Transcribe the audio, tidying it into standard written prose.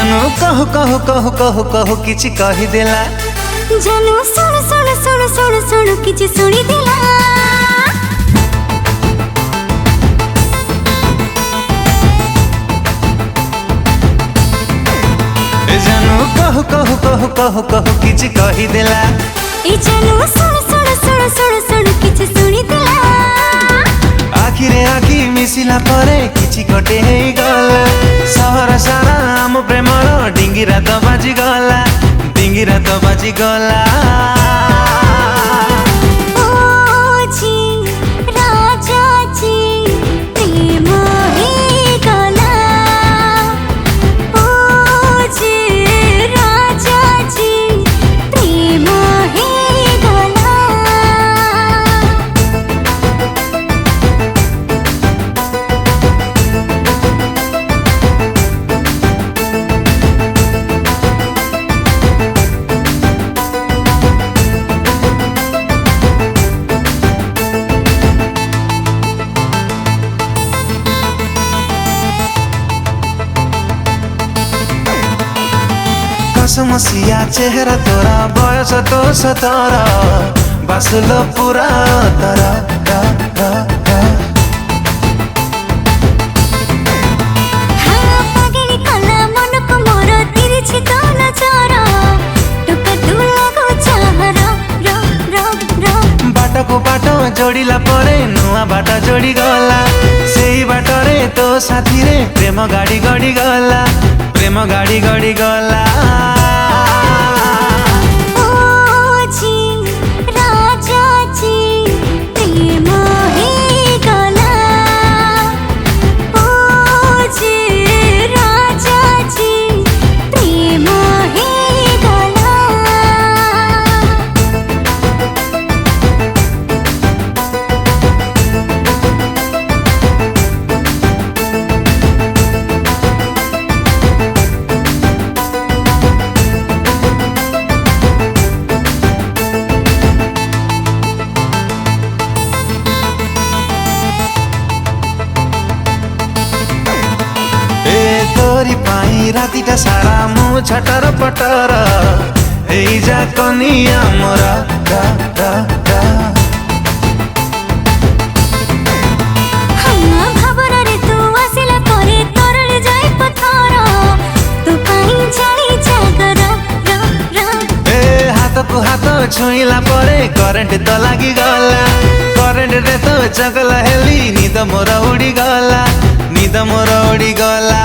जानू कहू कहू कहू कहू कहू किछि कहि देला जानू सुन सुन सुन सुन सुन किछि सुनी देला जानू कहू कहू कहू कहू कहू किछि कहि देला ए जानू सुन सुन सुन सुन सुन किछि सुनी देला आखिरे आखि मिसिला परे किछि कटे हे गला सहर सारा आम प्रेमर डिंगिरा तो बाजी गला डिंगिरा तो बाजी गला समसिया चेहरा तोरा बयस तो 17 बासुलो पूरा तरा रा रा रा हाँ पगड़ी कला मन को मोर तिरछी तो नजर टुका तू लगो चाहरा रा रा रा बाट को बाट जोड़िला परे नुआ बाट जोड़ी गला सेही बाटरे तो साथी रे प्रेम गाड़ी गड़ी गला प्रेम गाड़ी गड़ी गला तोरी पाई रातिटा सारा मु छटर पटर एई जा कनिया मोरा रा रा रा हाँ भावना रे तू आसिला करे तरल जाए पथर तू पाई जानी जागर रा रा ए हाथ को हाथ छुईला परे करेंट तो लागी गला करेंट रे तो चगला हेली नींद मोरा उड़ी गला नींद मोरा उड़ी गला